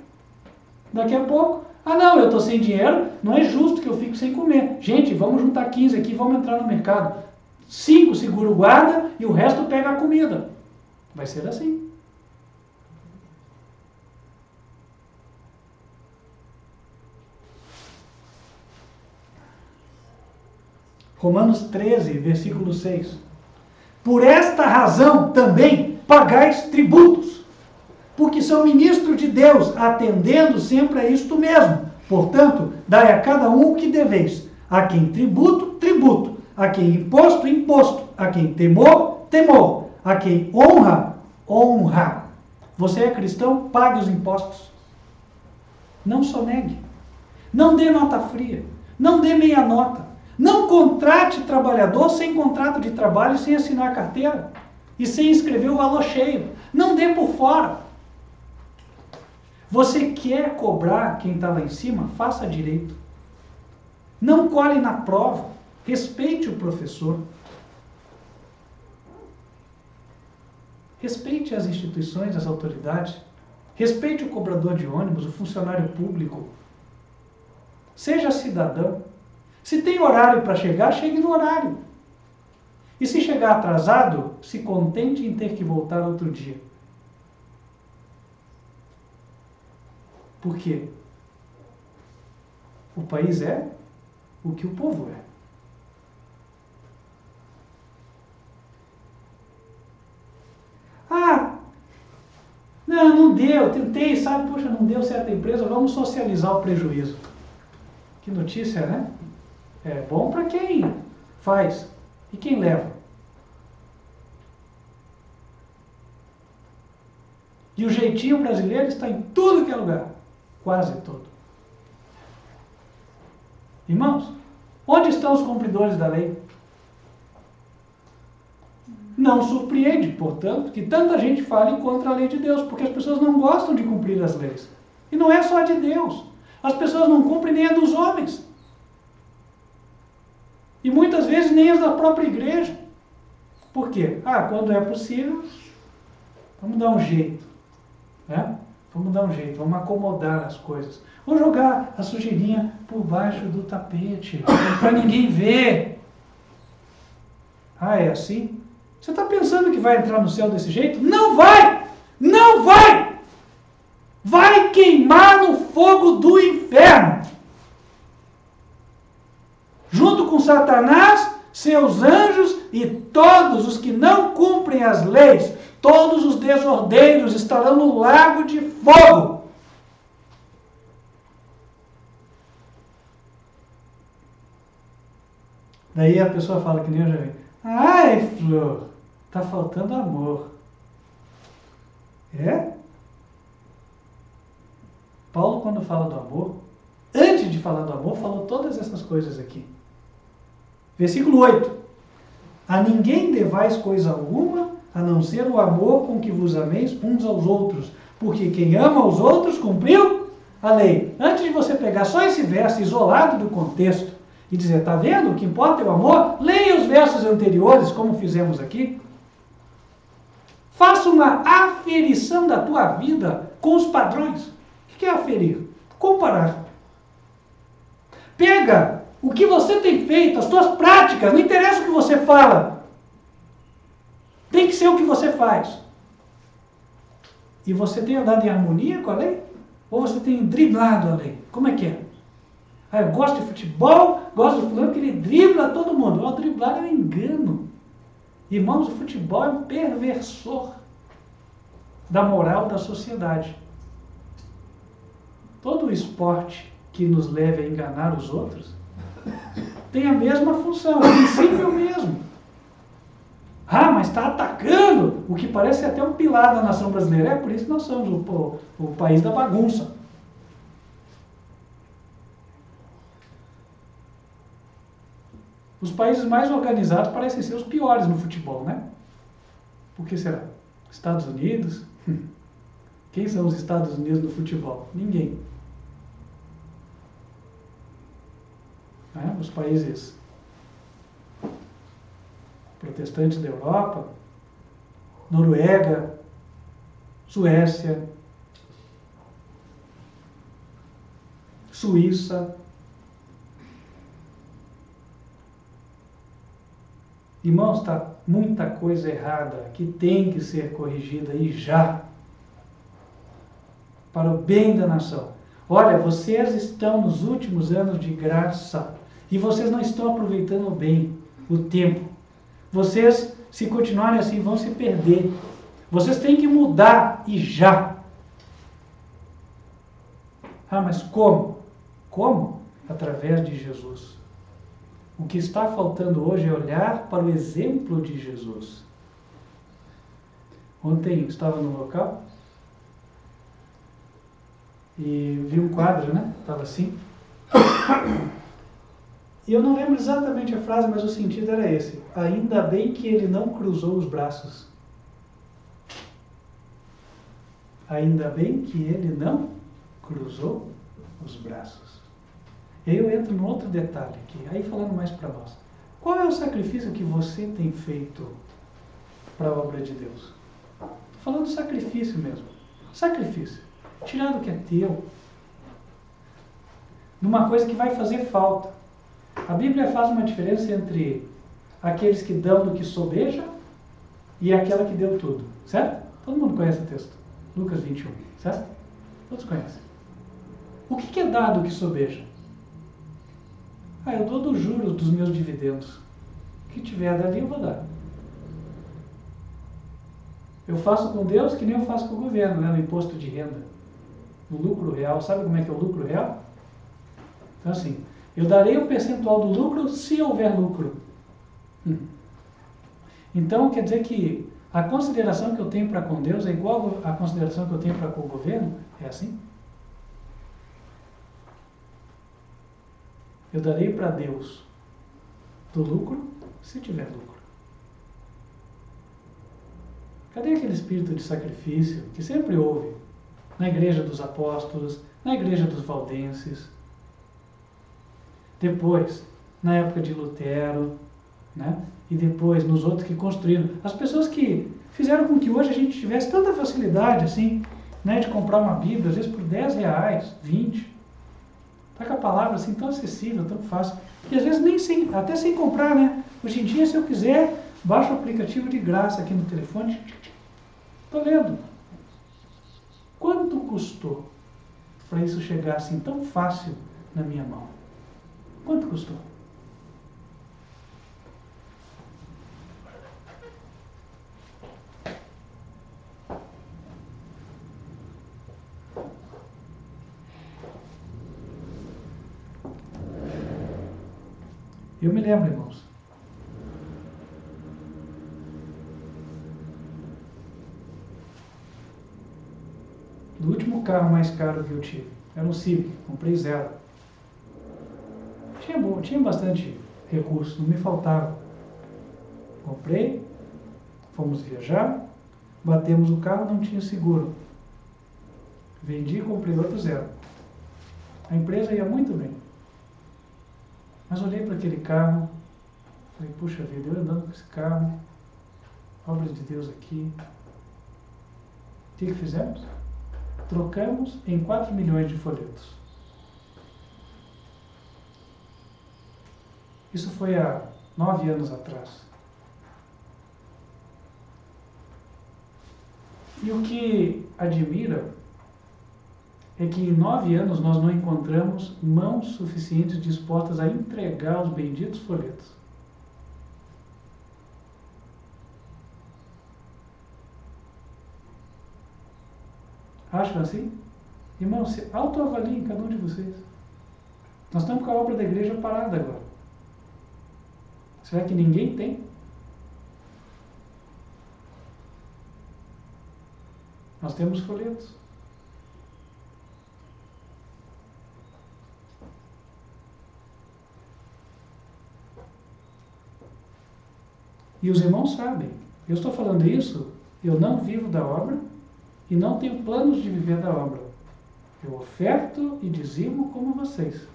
Daqui a pouco, ah não, eu estou sem dinheiro, não é justo que eu fique sem comer. Gente, vamos juntar 15 aqui, vamos entrar no mercado. 5 segura o guarda e o resto pega a comida. Vai ser assim. Romanos 13, versículo 6. Por esta razão também pagais tributos, porque são ministros de Deus, atendendo sempre a isto mesmo. Portanto, dai a cada um o que deveis. A quem tributo, tributo. A quem imposto, imposto. A quem temor, temor. A quem honra, honra. Você é cristão? Pague os impostos. Não sonegue. Não dê nota fria. Não dê meia nota. Não contrate trabalhador sem contrato de trabalho, sem assinar carteira e sem escrever o valor cheio. Não dê por fora. Você quer cobrar quem está lá em cima? Faça direito. Não cole na prova. Respeite o professor. Respeite as instituições, as autoridades. Respeite o cobrador de ônibus, o funcionário público. Seja cidadão. Se tem horário para chegar, chegue no horário. E se chegar atrasado, se contente em ter que voltar outro dia. Por quê? O país é o que o povo é. Ah, não deu, tentei, sabe, poxa, não deu certa empresa, vamos socializar o prejuízo. Que notícia, né? É bom para quem faz e quem leva. E o jeitinho brasileiro está em tudo que é lugar. Quase todo. Irmãos, onde estão os cumpridores da lei? Não surpreende, portanto, que tanta gente fale contra a lei de Deus, porque as pessoas não gostam de cumprir as leis. E não é só a de Deus. As pessoas não cumprem nem a dos homens. E muitas vezes nem as da própria igreja. Por quê? Ah, quando é possível, vamos dar um jeito. Né? Vamos dar um jeito, vamos acomodar as coisas. Ou jogar a sujeirinha por baixo do tapete, para ninguém ver. Ah, é assim? Você está pensando que vai entrar no céu desse jeito? Não vai! Não vai! Vai queimar no fogo do inferno. Junto com Satanás, seus anjos e todos os que não cumprem as leis, todos os desordeiros estarão no lago de fogo. Daí a pessoa fala que nem eu já vi. Ai, Flor, tá faltando amor. É? Paulo, quando fala do amor, antes de falar do amor, falou todas essas coisas aqui. Versículo 8. A ninguém devais coisa alguma, a não ser o amor com que vos ameis uns aos outros. Porque quem ama os outros cumpriu a lei. Antes de você pegar só esse verso isolado do contexto e dizer, tá vendo? O que importa é o amor, leia os versos anteriores, como fizemos aqui. Faça uma aferição da tua vida com os padrões. O que é aferir? Comparar. Pega o que você tem feito, as tuas práticas, não interessa o que você fala. Tem que ser o que você faz. E você tem andado em harmonia com a lei? Ou você tem driblado a lei? Como é que é? Ah, eu gosto de futebol, gosto de fulano que ele dribla todo mundo. O driblar é um engano. Irmãos, o futebol é um perversor da moral da sociedade. Todo esporte que nos leve a enganar os outros tem a mesma função, o princípio é o mesmo. Ah, mas está atacando o que parece até um pilar da nação brasileira. É por isso que nós somos o país da bagunça. Os países mais organizados parecem ser os piores no futebol, né? Por que será? Estados Unidos, Quem são os Estados Unidos no futebol? Ninguém. Os países protestantes da Europa, Noruega, Suécia, Suíça. Irmãos, está muita coisa errada que tem que ser corrigida e já, para o bem da nação. Olha, vocês estão nos últimos anos de graça e vocês não estão aproveitando bem o tempo. Vocês, se continuarem assim, vão se perder. Vocês têm que mudar e já. Ah, mas como? Como? Através de Jesus. O que está faltando hoje é olhar para o exemplo de Jesus. Ontem estava no local e vi um quadro, né? Estava assim. E eu não lembro exatamente a frase, mas o sentido era esse. Ainda bem que ele não cruzou os braços. Ainda bem que ele não cruzou os braços. E aí eu entro num outro detalhe aqui, aí falando mais para nós. Qual é o sacrifício que você tem feito para a obra de Deus? Estou falando de sacrifício mesmo. Sacrifício. Tirar do que é teu. Numa coisa que vai fazer falta. A Bíblia faz uma diferença entre aqueles que dão do que sobeja e aquela que deu tudo. Certo? Todo mundo conhece o texto. Lucas 21. Certo? Todos conhecem. O que é dar do que sobeja? Eu dou dos juros dos meus dividendos. O que tiver dali eu vou dar. Eu faço com Deus que nem eu faço com o governo, né? No imposto de renda. No lucro real. Sabe como é que é o lucro real? Então assim, eu darei o percentual do lucro se houver lucro. Então quer dizer que a consideração que eu tenho para com Deus é igual à consideração que eu tenho para com o governo? É assim? Eu darei para Deus do lucro, se tiver lucro. Cadê aquele espírito de sacrifício que sempre houve na igreja dos apóstolos, na igreja dos valdenses, depois, na época de Lutero, né? E depois nos outros que construíram. As pessoas que fizeram com que hoje a gente tivesse tanta facilidade assim, né, de comprar uma Bíblia, às vezes por R$10, 20. Está com a palavra assim tão acessível, tão fácil. E às vezes nem sem, até sem comprar, né? Hoje em dia, se eu quiser, baixo o aplicativo de graça aqui no telefone. Estou lendo. Quanto custou para isso chegar assim tão fácil na minha mão? Quanto custou? Eu me lembro, irmãos. Do último carro mais caro que eu tive. Era um Civic, comprei zero. Tinha bastante recurso, não me faltava. Comprei, fomos viajar, batemos o carro, não tinha seguro. Vendi e comprei outro zero. A empresa ia muito bem. Mas olhei para aquele carro, falei, puxa vida, eu andando com esse carro, obra de Deus aqui. O que fizemos? Trocamos em 4 milhões de folhetos. Isso foi há 9 anos atrás. E o que admira é que em 9 anos nós não encontramos mãos suficientes dispostas a entregar os benditos folhetos. Acham assim? Irmãos, se autoavaliem cada um de vocês. Nós estamos com a obra da igreja parada agora. Será que ninguém tem? Nós temos folhetos. E os irmãos sabem. Eu estou falando isso, eu não vivo da obra e não tenho planos de viver da obra. Eu oferto e dizimo como vocês.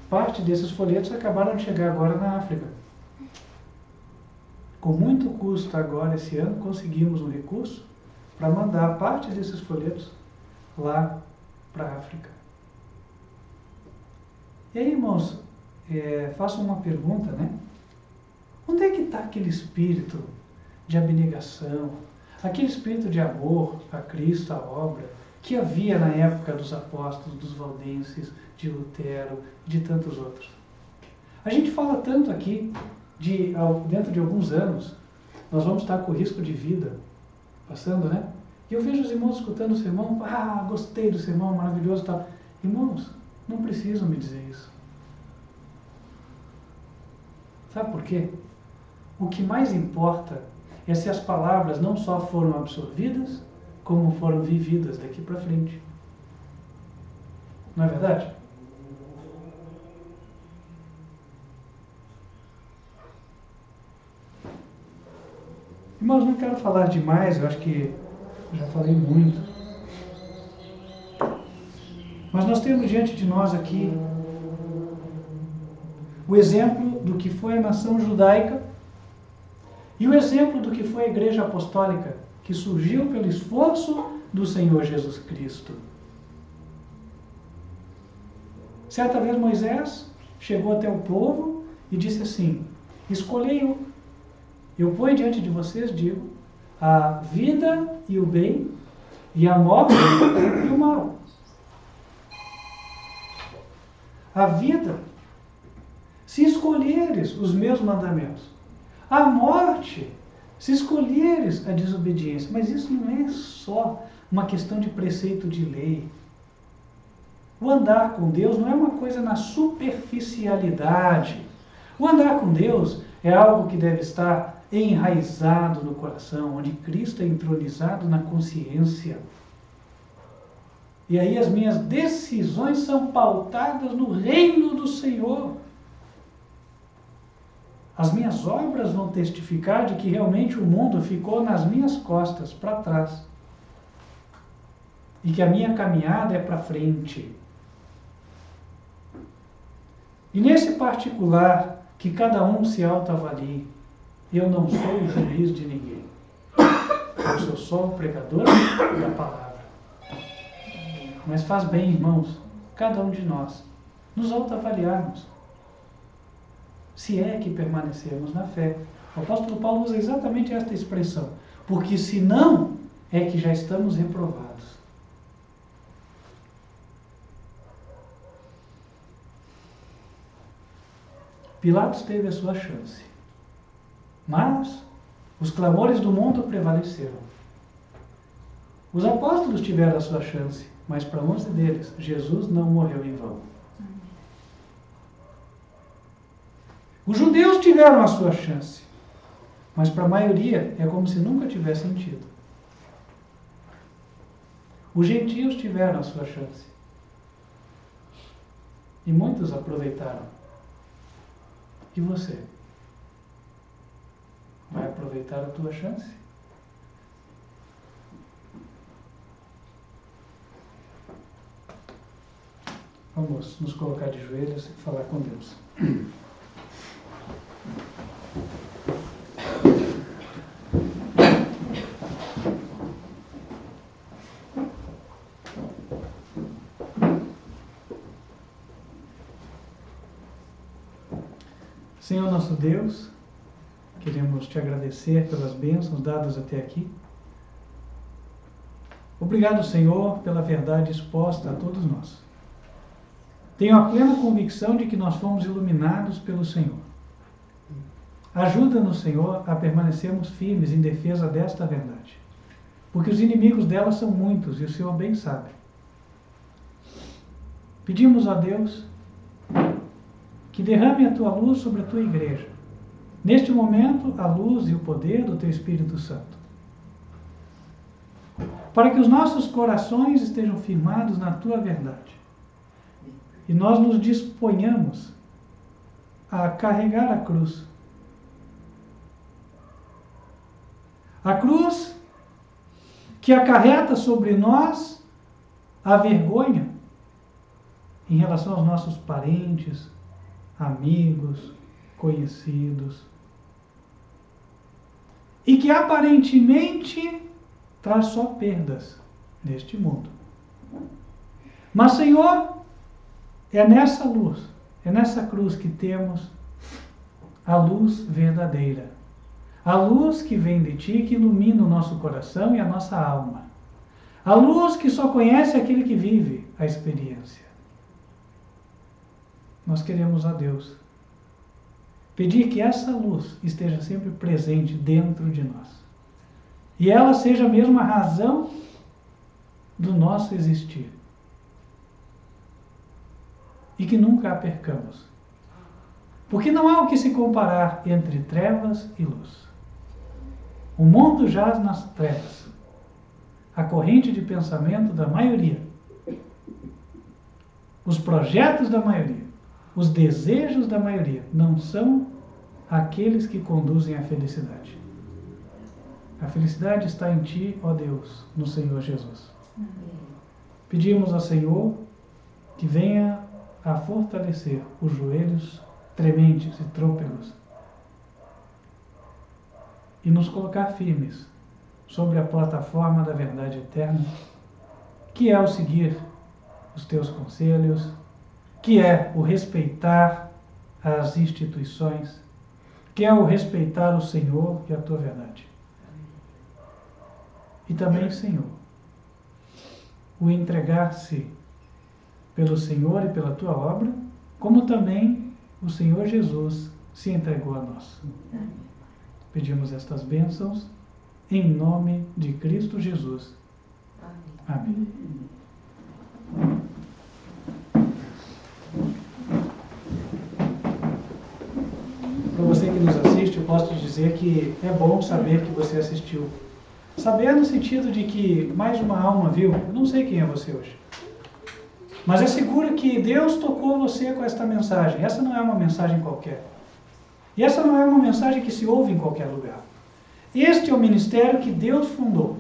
Parte desses folhetos acabaram de chegar agora na África. Com muito custo agora, esse ano, conseguimos um recurso para mandar parte desses folhetos lá para a África. E aí, irmãos, faço uma pergunta, né? Onde é que está aquele espírito de abnegação, aquele espírito de amor a Cristo, a obra, que havia na época dos apóstolos, dos valdenses, de Lutero e de tantos outros? A gente fala tanto aqui, dentro de alguns anos, nós vamos estar com o risco de vida passando, né? E eu vejo os irmãos escutando o sermão, gostei do sermão, maravilhoso e tal. Irmãos, não precisam me dizer isso. Sabe por quê? O que mais importa é se as palavras não só foram absorvidas, como foram vividas daqui para frente. Não é verdade? Irmãos, não quero falar demais, eu acho que já falei muito. Mas nós temos diante de nós aqui o exemplo do que foi a nação judaica e o exemplo do que foi a igreja apostólica, que surgiu pelo esforço do Senhor Jesus Cristo. Certa vez Moisés chegou até o povo e disse assim: escolhei, eu ponho diante de vocês, digo, a vida e o bem, e a morte e o mal. A vida, se escolheres os meus mandamentos. A morte, se escolheres a desobediência. Mas isso não é só uma questão de preceito de lei. O andar com Deus não é uma coisa na superficialidade. O andar com Deus é algo que deve estar enraizado no coração, onde Cristo é entronizado na consciência. E aí as minhas decisões são pautadas no reino do Senhor. As minhas obras vão testificar de que realmente o mundo ficou nas minhas costas, para trás. E que a minha caminhada é para frente. E nesse particular, que cada um se autoavalie. Eu não sou o juiz de ninguém. Eu sou só o pregador da palavra. Mas faz bem, irmãos, cada um de nós, nos autoavaliarmos. Se é que permanecermos na fé. O apóstolo Paulo usa exatamente esta expressão. Porque se não, é que já estamos reprovados. Pilatos teve a sua chance. Mas os clamores do mundo prevaleceram. Os apóstolos tiveram a sua chance, mas para 11 deles, Jesus não morreu em vão. Os judeus tiveram a sua chance, mas para a maioria é como se nunca tivessem tido. Os gentios tiveram a sua chance. E muitos aproveitaram. E você? Vai aproveitar a tua chance? Vamos nos colocar de joelhos e falar com Deus. Senhor nosso Deus, queremos te agradecer pelas bênçãos dadas até aqui. Obrigado, Senhor, pela verdade exposta a todos nós. Tenho a plena convicção de que nós fomos iluminados pelo Senhor. Ajuda-nos, Senhor, a permanecermos firmes em defesa desta verdade, porque os inimigos dela são muitos e o Senhor bem sabe. Pedimos a Deus que derrame a tua luz sobre a tua igreja. Neste momento, a luz e o poder do teu Espírito Santo. Para que os nossos corações estejam firmados na tua verdade. e nós nos disponhamos a carregar a cruz. A cruz que acarreta sobre nós a vergonha em relação aos nossos parentes, amigos, conhecidos, e que aparentemente traz só perdas neste mundo. Mas, Senhor, é nessa luz, é nessa cruz que temos a luz verdadeira. A luz que vem de Ti, que ilumina o nosso coração e a nossa alma. A luz que só conhece aquele que vive a experiência. Nós queremos a Deus pedir que essa luz esteja sempre presente dentro de nós. E ela seja mesmo a razão do nosso existir. E que nunca a percamos. Porque não há o que se comparar entre trevas e luz. O mundo jaz nas trevas. A corrente de pensamento da maioria, os projetos da maioria, os desejos da maioria não são aqueles que conduzem à felicidade. A felicidade está em Ti, ó Deus, no Senhor Jesus. Pedimos ao Senhor que venha a fortalecer os joelhos trementes e trôpegos e nos colocar firmes sobre a plataforma da verdade eterna, que é o seguir os Teus conselhos, que é o respeitar as instituições, que é o respeitar o Senhor e a Tua verdade. E também, Senhor, o entregar-se pelo Senhor e pela Tua obra, como também o Senhor Jesus se entregou a nós. Pedimos estas bênçãos em nome de Cristo Jesus. Amém. Para você que nos assiste, eu posso te dizer que é bom saber que você assistiu. Saber no sentido de que mais uma alma viu. Eu não sei quem é você hoje. Mas é seguro que Deus tocou você com esta mensagem. Essa não é uma mensagem qualquer. E essa não é uma mensagem que se ouve em qualquer lugar. Este é o ministério que Deus fundou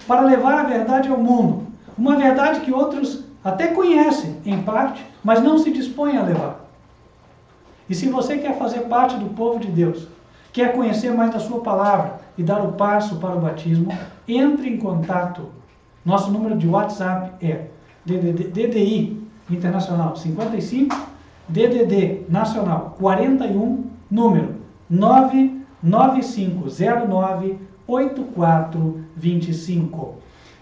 para levar a verdade ao mundo. Uma verdade que outros até conhecem, em parte, mas não se dispõem a levar. E se você quer fazer parte do povo de Deus, quer conhecer mais da sua palavra e dar o passo para o batismo, entre em contato. Nosso número de WhatsApp é DDI Internacional 55, DDD Nacional 41, número 995098425.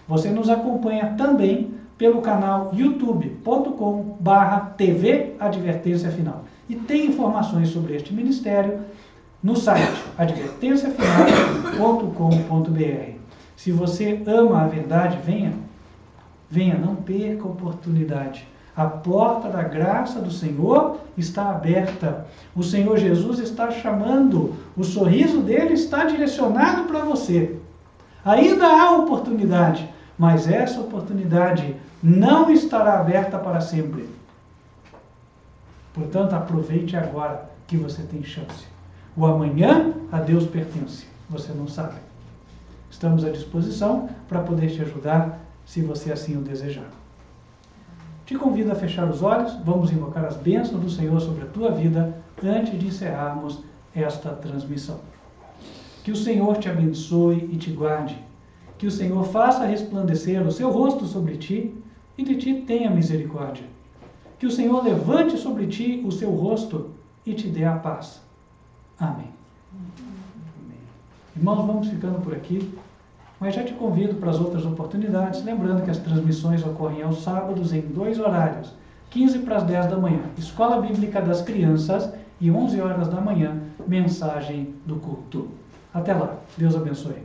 Você nos acompanha também pelo canal youtube.com/TV Advertência Final. E tem informações sobre este ministério no site advertenciafinal.com.br. Se você ama a verdade, venha, não perca a oportunidade. A porta da graça do Senhor está aberta. O Senhor Jesus está chamando. O sorriso dele está direcionado para você. Ainda há oportunidade, mas essa oportunidade não estará aberta para sempre. Portanto, aproveite agora que você tem chance. O amanhã a Deus pertence. Você não sabe. Estamos à disposição para poder te ajudar, se você assim o desejar. Te convido a fechar os olhos, vamos invocar as bênçãos do Senhor sobre a tua vida antes de encerrarmos esta transmissão. Que o Senhor te abençoe e te guarde. Que o Senhor faça resplandecer o seu rosto sobre ti e de ti tenha misericórdia. Que o Senhor levante sobre ti o seu rosto e te dê a paz. Amém. Irmãos, vamos ficando por aqui. Mas já te convido para as outras oportunidades, lembrando que as transmissões ocorrem aos sábados em 2 horários, 15 para as 10 da manhã, Escola Bíblica das Crianças, e 11 horas da manhã, mensagem do culto. Até lá. Deus abençoe.